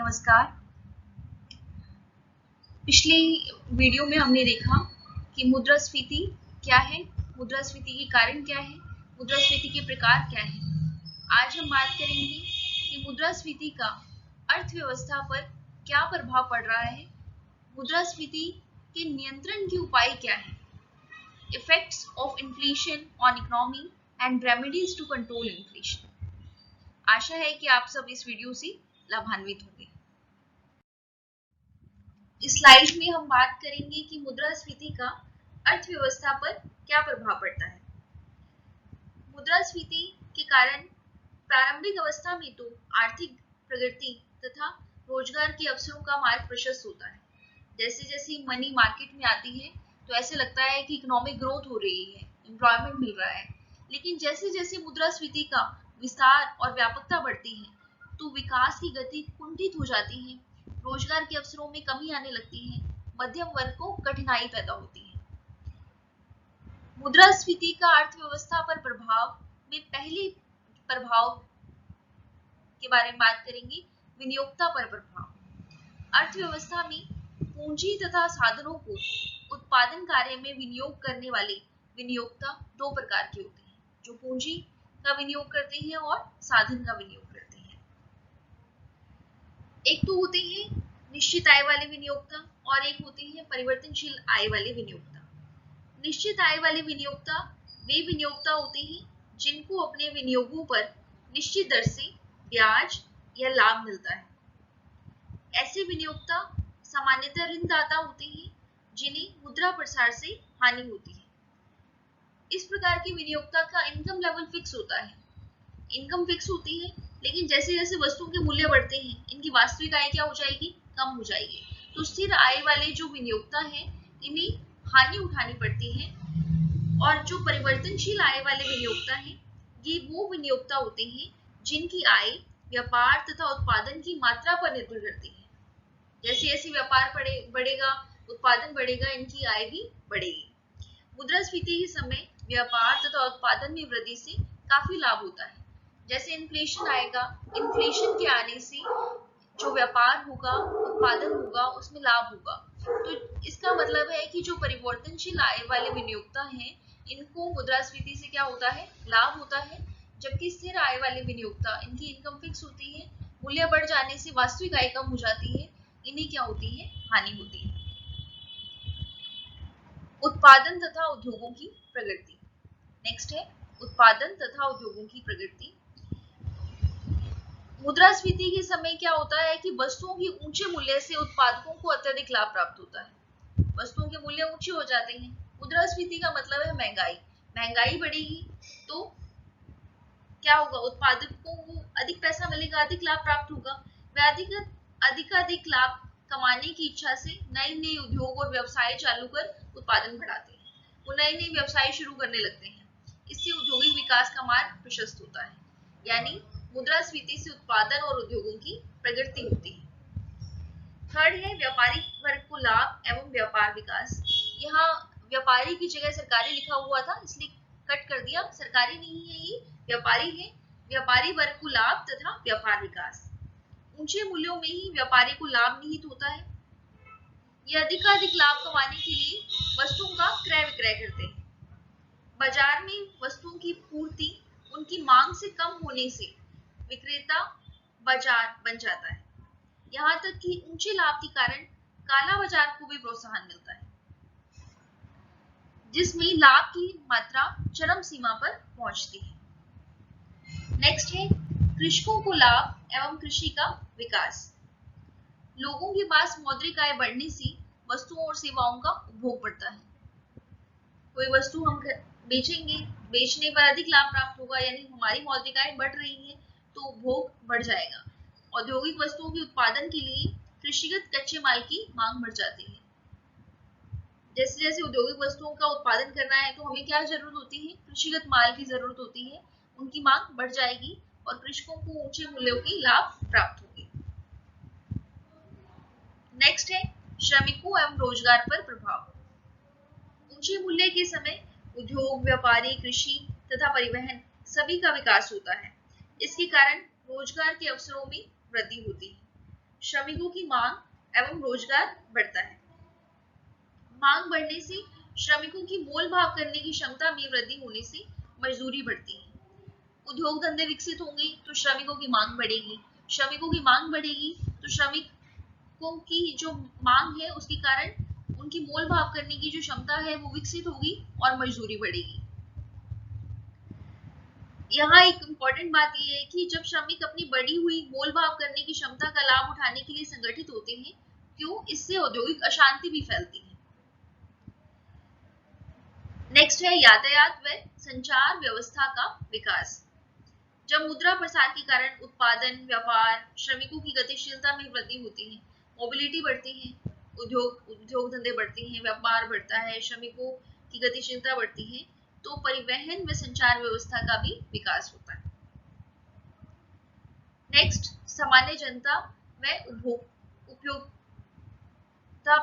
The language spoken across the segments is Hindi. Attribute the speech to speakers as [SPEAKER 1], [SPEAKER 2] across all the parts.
[SPEAKER 1] नमस्कार। पिछली वीडियो में हमने देखा कि मुद्रास्फीति क्या है, मुद्रास्फीति के कारण क्या है, मुद्रास्फीति के प्रकार क्या है। आज हम बात करेंगे कि मुद्रास्फीति का अर्थव्यवस्था पर क्या प्रभाव पड़ रहा है, मुद्रास्फीति के नियंत्रण के उपाय क्या है, effects of inflation on economy and remedies to control inflation. आशा है कि आप सब इस वीडियो से लाभान्वित होंगे। इस स्लाइड में हम बात करेंगे कि मुद्रास्फीति का अर्थव्यवस्था पर क्या प्रभाव पड़ता है। मुद्रास्फीति के कारण प्रारंभिक अवस्था में तो आर्थिक प्रगति तथा रोजगार के अवसरों का मार्ग प्रशस्त होता है। जैसे जैसे मनी मार्केट में आती है तो ऐसे लगता है कि इकोनॉमिक ग्रोथ हो रही है, एम्प्लॉयमेंट मिल रहा है। लेकिन जैसे जैसे मुद्रास्फीति का विस्तार और व्यापकता बढ़ती है तो विकास की गति कुंठित हो जाती है, रोजगार के अवसरों में कमी आने लगती है, मध्यम वर्ग को कठिनाई पैदा होती है। मुद्रास्फीति का अर्थव्यवस्था पर प्रभाव में पहले प्रभाव के बारे में बात करेंगे, विनियोक्ता पर प्रभाव। अर्थव्यवस्था में पूंजी तथा साधनों को उत्पादन कार्य में विनियोग करने वाले विनियोक्ता दो प्रकार के होते हैं, जो पूंजी का विनियोग करते हैं और साधन का विनियोग करते हैं। एक तो होते हैं निश्चित आय वाले विनियोक्ता और एक होते हैं परिवर्तनशील आय वाले विनियोक्ता। निश्चित आय वाले विनियोक्ता वे विनियोक्ता होते हैं जिनको अपने विनियोगों पर निश्चित दर से ब्याज या लाभ मिलता है। ऐसे विनियोक्ता सामान्यतः ऋणदाता होते हैं जिन्हें मुद्रा प्रसार से हानि होती है। इस प्रकार के विनियोक्ता का इनकम लेवल फिक्स होता है, इनकम फिक्स होती है, लेकिन जैसे जैसे वस्तुओं के मूल्य बढ़ते हैं इनकी वास्तविक आय क्या हो जाएगी, कम हो जाएगी। तो स्थिर आय वाले जो विनियोक्ता हैं इन्हें हानि उठानी पड़ती है। और जो परिवर्तनशील आय वाले विनियोक्ता हैं ये वो विनियोक्ता होते हैं जिनकी आय व्यापार तथा उत्पादन की मात्रा पर निर्भर करती है। जैसे जैसे व्यापार बढ़ेगा, उत्पादन बढ़ेगा, इनकी आय भी बढ़ेगी। मुद्रास्फीति के समय व्यापार तथा उत्पादन में वृद्धि से काफी लाभ होता है। जैसे इन्फ्लेशन आएगा, इन्फ्लेशन के आने से जो व्यापार होगा, उत्पादन होगा, उसमें लाभ होगा। तो इसका मतलब है कि जो परिवर्तनशील आय वाले विनियोक्ता हैं इनको मुद्रास्फीति से क्या होता है, लाभ होता है। जबकि स्थिर आय वाले विनियोक्ता इनकी इनकम फिक्स होती है, मूल्य बढ़ जाने से वास्तविक आय कम हो जाती है, इन्हें क्या होती है, हानि होती है। उत्पादन तथा उद्योगों की प्रगति। नेक्स्ट है उत्पादन तथा उद्योगों की प्रगति। मुद्रास्फीति के समय क्या होता है कि वस्तुओं की ऊंचे मूल्य से उत्पादकों को अत्यधिक लाभ प्राप्त होता है। वस्तुओं के मूल्य ऊंचे हो जाते हैं। मुद्रास्फीति का मतलब है महंगाई, महंगाई बढ़ेगी तो क्या होगा, उत्पादकों को अधिक पैसा मिलेगा, अधिक लाभ प्राप्त होगा। वे अधिक लाभ कमाने की इच्छा से नए नए उद्योग और व्यवसाय चालू कर उत्पादन बढ़ाते हैं। वो नए नए व्यवसाय शुरू करने लगते हैं। इससे औद्योगिक विकास का मार्ग प्रशस्त होता है। यानी मुद्रास्फीति से उत्पादन और उद्योगों की प्रगति होती है। थर्ड है व्यापारिक वर्ग को लाभ एवं व्यापार विकास। यहाँ व्यापारी की जगह सरकारी लिखा हुआ था इसलिए कट कर दिया, सरकारी नहीं है, ये व्यापारी है। व्यापारी वर्ग को लाभ तथा व्यापार विकास। ऊंचे मूल्यों में ही व्यापारी को लाभ निहित होता है। ये अधिकाधिक लाभ कमाने के लिए वस्तुओं का क्रय विक्रय करते हैं। बाजार में वस्तुओं की पूर्ति उनकी मांग से कम होने से विक्रेता बाजार बन जाता है। यहाँ तक कि ऊंचे लाभ के कारण काला बाजार को भी प्रोत्साहन मिलता है, जिसमें लाभ की मात्रा चरम सीमा पर पहुंचती है। नेक्स्ट है कृषकों को लाभ एवं कृषि का विकास। लोगों के पास मौद्रिक आय बढ़ने से वस्तुओं और सेवाओं का उपभोग बढ़ता है। कोई वस्तु हम बेचेंगे, बेचने पर अधिक लाभ प्राप्त होगा, यानी हमारी मौद्रिक आय बढ़ रही है तो उपभोग बढ़ जाएगा। औद्योगिक वस्तुओं के उत्पादन के लिए कृषिगत कच्चे माल की मांग बढ़ जाती है। जैसे जैसे औद्योगिक वस्तुओं का उत्पादन करना है तो हमें क्या जरूरत होती है, कृषिगत माल की जरूरत होती है। उनकी मांग बढ़ जाएगी और कृषकों को ऊंचे मूल्यों के लाभ प्राप्त होंगे। नेक्स्ट है श्रमिकों एवं रोजगार पर प्रभाव। ऊंचे मूल्य के समय उद्योग, व्यापारी, कृषि तथा परिवहन सभी का विकास होता है। इसके कारण रोजगार के अवसरों में वृद्धि होती है। श्रमिकों की मांग एवं रोजगार बढ़ता है। मांग बढ़ने से श्रमिकों की मोल भाव करने की क्षमता में वृद्धि होने से मजदूरी बढ़ती है। उद्योग धंधे विकसित होंगे तो श्रमिकों की मांग बढ़ेगी, श्रमिकों की मांग बढ़ेगी तो श्रमिकों की जो मांग है उसके कारण उनकी मोल भाव करने की जो क्षमता है वो विकसित होगी और मजदूरी बढ़ेगी। यहाँ एक इम्पोर्टेंट बात यह है कि जब श्रमिक अपनी बढ़ी हुई मोल भाव करने की क्षमता का लाभ उठाने के लिए संगठित होते हैं, क्यों? इससे औद्योगिक अशांति भी फैलती है। नेक्स्ट है यातायात व संचार व्यवस्था का विकास। जब मुद्रा प्रसार के कारण उत्पादन, व्यापार, श्रमिकों की गतिशीलता में वृद्धि होती है, मोबिलिटी बढ़ती है, उद्योग धंधे बढ़ते हैं, व्यापार बढ़ता है, श्रमिकों की गतिशीलता बढ़ती है, तो परिवहन व संचार व्यवस्था का भी विकास होता है। नेक्स्ट, सामान्य जनता व उपभोक्ता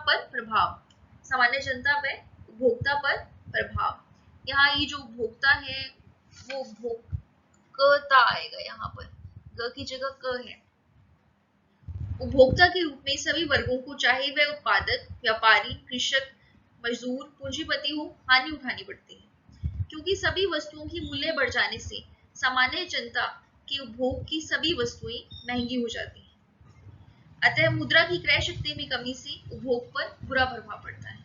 [SPEAKER 1] पर प्रभाव। सामान्य जनता व उपभोक्ता पर प्रभाव। यहाँ ये जो उपभोक्ता है वो उपभोक्ता आएगा, यहाँ पर ग की जगह क है। उपभोक्ता के रूप में सभी वर्गों को, चाहे वह उत्पादक, व्यापारी, कृषक, मजदूर, पूंजीपति हो, हानि उठानी पड़ती है, क्योंकि सभी वस्तुओं की मूल्य बढ़ जाने से सामान्य जनता के उपभोग की सभी वस्तुएं महंगी हो जाती हैं। अतः मुद्रा की क्रय शक्ति में कमी से उपभोग पर बुरा प्रभाव पड़ता है।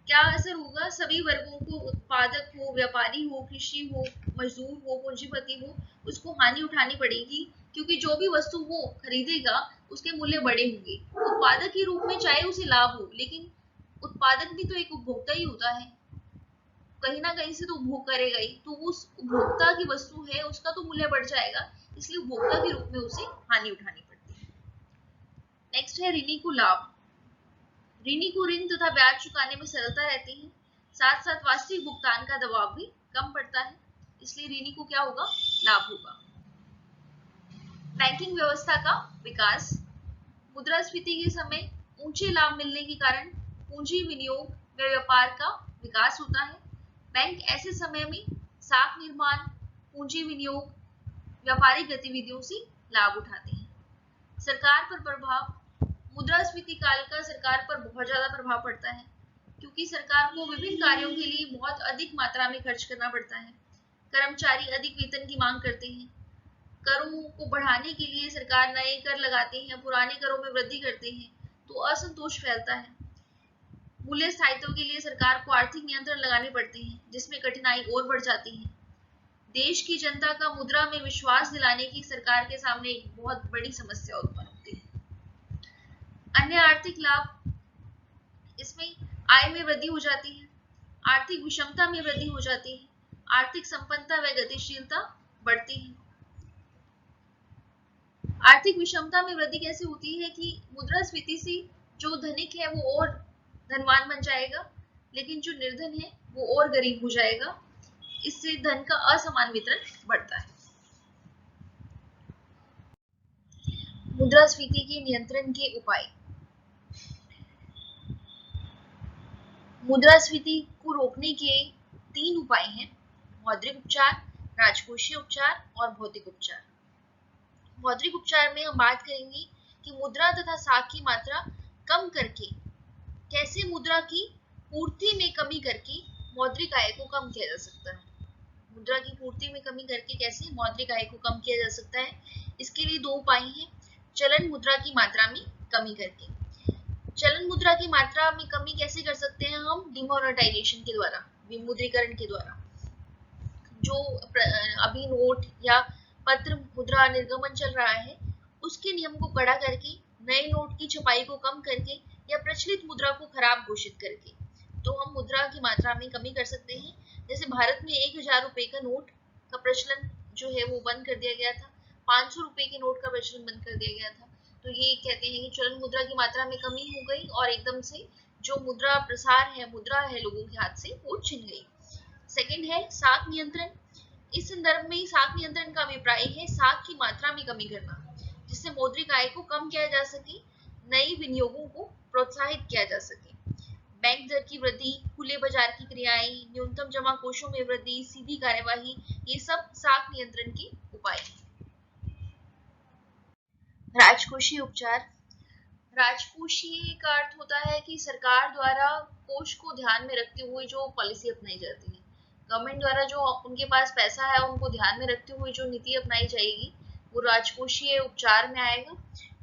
[SPEAKER 1] क्या असर होगा? सभी वर्गों को, उत्पादक हो, व्यापारी हो, कृषि हो, मजदूर हो, पूंजीपति हो, उसको हानि उठानी पड़ेगी, क्योंकि जो भी वस्तु वो खरीदेगा उसके मूल्य बढ़े होंगे। उत्पादक के रूप में चाहे उसे लाभ हो, लेकिन उत्पादक भी तो एक उपभोक्ता ही होता है, कहीं ना कहीं से तो उपभोग करेगा ही, तो उस उपभोक्ता की वस्तु है उसका तो मूल्य बढ़ जाएगा, इसलिए उपभोक्ता के रूप में उसे हानि उठानी पड़ती है। नेक्स्ट है ऋणी को लाभ। ऋणी को ऋण तथा ब्याज चुकाने में सरलता रहती है, साथ साथ वास्तविक भुगतान का दबाव भी कम पड़ता है, इसलिए ऋणी को क्या होगा? लाभ होगा। बैंकिंग व्यवस्था का विकास। मुद्रास्फीति के समय ऊंचे लाभ मिलने के कारण पूंजी विनियोग व व्यापार का विकास होता है। बैंक ऐसे समय में साख निर्माण, पूंजी विनियोग, व्यापारिक गतिविधियों से लाभ उठाते हैं। सरकार पर प्रभाव। मुद्रास्फीति काल का सरकार पर बहुत ज्यादा प्रभाव पड़ता है, क्योंकि सरकार को विभिन्न कार्यों के लिए बहुत अधिक मात्रा में खर्च करना पड़ता है। कर्मचारी अधिक वेतन की मांग करते हैं। करों को बढ़ाने के लिए सरकार नए कर लगाते हैं, पुराने करों में वृद्धि करते हैं, तो असंतोष फैलता है। मूल्य स्थायित्व के लिए सरकार को आर्थिक नियंत्रण लगाने पड़ते हैं, जिसमें कठिनाई और बढ़ जाती है। देश की जनता का मुद्रा में विश्वास दिलाने की सरकार के सामने एक बहुत बड़ी समस्या उत्पन्न होती है। अन्य आर्थिक लाभ, इसमें आय में वृद्धि हो जाती है, आर्थिक विषमता में वृद्धि हो जाती है, आर्थिक संपन्नता व गतिशीलता बढ़ती है। आर्थिक विषमता में वृद्धि कैसे होती है कि मुद्रास्फीति से जो धनिक है वो और धनवान बन जाएगा, लेकिन जो निर्धन है वो और गरीब हो जाएगा। इससे धन का असमान वितरण बढ़ता है। मुद्रास्फीति के नियंत्रण के उपाय। मुद्रास्फीति को रोकने के 3 उपाय हैं: मौद्रिक उपचार, राजकोषीय उपचार और भौतिक उपचार। मौद्रिक उपचार में हम बात करेंगे कि मुद्रा तथा साख की मात्रा कम करके कैसे मुद्रा की पूर्ति में कमी करके मौद्रिक आय को कम किया जा सकता है। मुद्रा की पूर्ति में कमी करके कैसे मौद्रिक आय को कम किया जा सकता है, इसके लिए 2 उपाय हैं। चलन मुद्रा की मात्रा में कमी करके। चलन मुद्रा की मात्रा में कमी कैसे कर सकते हैं हम? डिमोनेटाइजेशन के द्वारा, विमुद्रीकरण के द्वारा। जो अभी नोट या पत्र मुद्रा निर्गमन चल रहा है, उसके नियम को कड़ा करके, नए नोट की छपाई को कम करके या प्रचलित मुद्रा को खराब घोषित करके, तो हम मुद्रा की मात्रा में कमी कर सकते हैं। जैसे भारत में 1000 रुपए का नोट का प्रचलन जो है वो बंद कर दिया गया था, 500 रुपए के नोट का प्रचलन बंद कर दिया गया था। तो ये कहते हैं कि चलन मुद्रा की मात्रा में कमी हो गई और एकदम से जो मुद्रा प्रसार है, मुद्रा है लोगों के हाथ से, वो छिन गई। सेकंड है साख नियंत्रण। इस संदर्भ में साख नियंत्रण का अभिप्राय है साख की मात्रा में कमी करना, जिससे मौद्रिक आय को कम किया जा सके, नई विनियोगों को प्रोत्साहित किया जा सके। बैंक दर की वृद्धि, खुले बाजार की क्रियाएं, न्यूनतम जमा कोषों में वृद्धि, सीधी कार्यवाही, ये सब साख नियंत्रण के उपाय हैं। राजकोषीय उपचार। राजकोषीय का अर्थ होता है कि सरकार द्वारा कोष को ध्यान में रखते हुए जो पॉलिसी अपनाई जाती है, गवर्नमेंट द्वारा जो उनके पास पैसा है उनको ध्यान में रखते हुए जो नीति अपनाई जाएगी वो राजकोषीय उपचार में आएगा।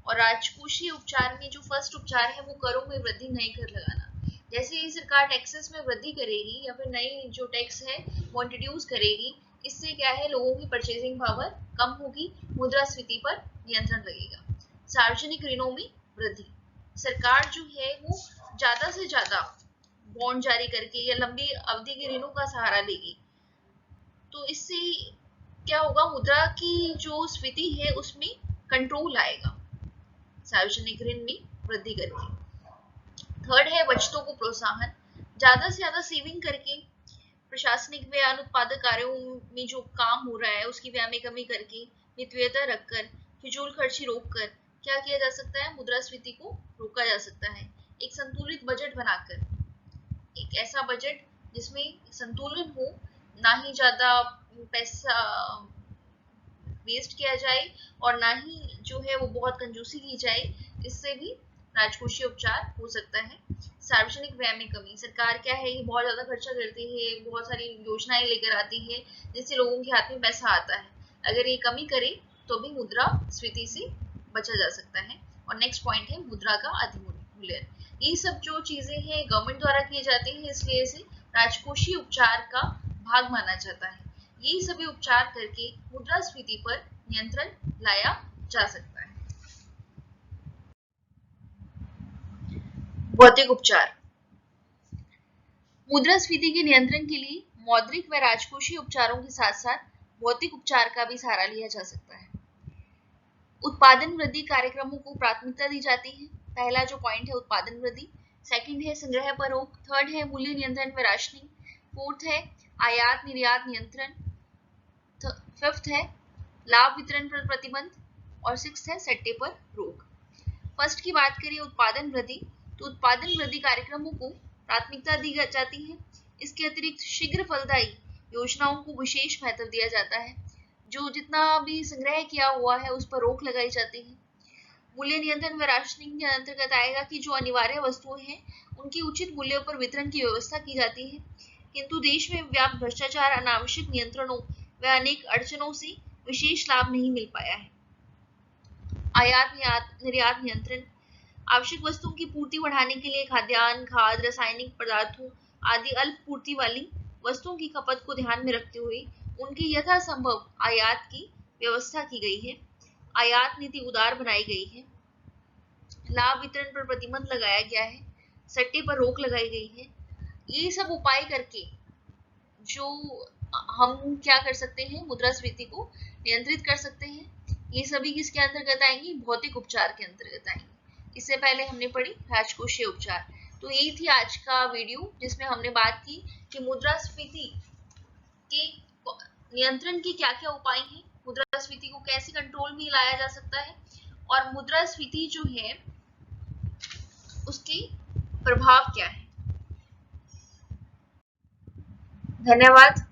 [SPEAKER 1] और राजकोषीय उपचार में जो फर्स्ट उपचार है वो करों में वृद्धि, नए कर लगाना। जैसे ही सरकार टैक्सेस में वृद्धि करेगी या फिर नई जो टैक्स है वो इंट्रोड्यूस करेगी, इससे क्या है, लोगों की परचेजिंग पावर कम होगी, मुद्रास्फीति पर नियंत्रण लगेगा। सार्वजनिक ऋणों में वृद्धि। सरकार जो है वो ज्यादा से ज्यादा बॉन्ड जारी करके या लंबी अवधि के ऋणों का सहारा लेगी, तो इससे क्या होगा, मुद्रा की जो स्फीति है उसमें कंट्रोल आएगा सार्वजनिक ऋण में वृद्धि करके। थर्ड है बचतों को प्रोत्साहन। ज्यादा से ज्यादा सेविंग करके प्रशासनिक व्यय अनुत्पादक कार्यों में जो काम हो रहा है उसकी व्यय में कमी करके, मितव्ययता रखकर, फिजूल खर्ची रोककर क्या किया जा सकता है, मुद्रास्फीति को रोका जा सकता है। एक संतुलित बजट बनाकर, एक ऐसा बजट जिसमें संतुलन हो, ना ही ज्यादा पैसा वेस्ट किया जाए और ना ही जो है वो बहुत कंजूसी की जाए, इससे भी राजकोषीय उपचार हो सकता है। सार्वजनिक व्यय में कमी। सरकार क्या है, ये बहुत ज्यादा खर्चा करती है, बहुत सारी योजनाएं लेकर आती है जिससे लोगों के हाथ में पैसा आता है। अगर ये कमी करे तो भी मुद्रा स्फीति से बचा जा सकता है। और नेक्स्ट पॉइंट है मुद्रा का अधिमूल्यन। ये सब जो चीजें हैं गवर्नमेंट द्वारा किए जाते हैं, इसलिए इसे राजकोषीय उपचार का भाग माना जाता है। ये सभी उपचार करके मुद्रास्फीति पर नियंत्रण लाया जा सकता है। भौतिक उपचार। मुद्रास्फीति के नियंत्रण के लिए मौद्रिक व राजकोषीय उपचारों के साथ साथ भौतिक उपचार का भी सहारा लिया जा सकता है। उत्पादन वृद्धि कार्यक्रमों को प्राथमिकता दी जाती है। पहला जो पॉइंट है उत्पादन वृद्धि, सेकंड है संग्रह पर रोक, थर्ड है मूल्य नियंत्रण व राशनिंग, फोर्थ है आयात निर्यात नियंत्रण, फिफ्थ है लाभ वितरण पर प्रतिबंध और सिक्स्थ है सट्टे पर रोक। फर्स्ट की बात करें उत्पादन वृद्धि, तो उत्पादन वृद्धि कार्यक्रमों को प्राथमिकता दी जाती है। इसके अतिरिक्त शीघ्र फलदायी योजनाओं को विशेष महत्व दिया जाता है। जो जितना भी संग्रह किया हुआ है उस पर रोक लगाई जाती है। मूल्य नियंत्रण व राशनिंग के अंतर्गत आएगा कि जो अनिवार्य वस्तुएं हैं उनकी उचित मूल्यों पर वितरण की व्यवस्था की जाती है, किंतु देश में व्याप्त भ्रष्टाचार, अनावश्यक नियंत्रणों व अनेक अड़चनों से विशेष लाभ नहीं मिल पाया है। आयात निर्यात नियंत्रण, आवश्यक वस्तुओं की पूर्ति बढ़ाने के लिए खाद्यान्न, खाद, रासायनिक पदार्थों आदि अल्प पूर्ति वाली वस्तुओं की खपत को ध्यान में रखते हुए उनकी यथासंभव आयात की व्यवस्था की गई है। आयात नीति उदार बनाई गई है। लाभ वितरण पर प्रतिबंध लगाया गया है। सट्टे पर रोक लगाई गई है। ये सब उपाय करके जो हम क्या कर सकते हैं, मुद्रास्फीति को नियंत्रित कर सकते हैं। ये सभी किसके अंतर्गत आएंगी, भौतिक उपचार के अंतर्गत आएंगी। इससे पहले हमने पढ़ी राजकोषीय उपचार। तो यही थी आज का वीडियो जिसमें हमने बात की कि मुद्रास्फीति के नियंत्रण के क्या क्या उपाय हैं, मुद्रास्फीति को कैसे कंट्रोल में लाया जा सकता है और मुद्रास्फीति जो है उसके प्रभाव क्या है। धन्यवाद।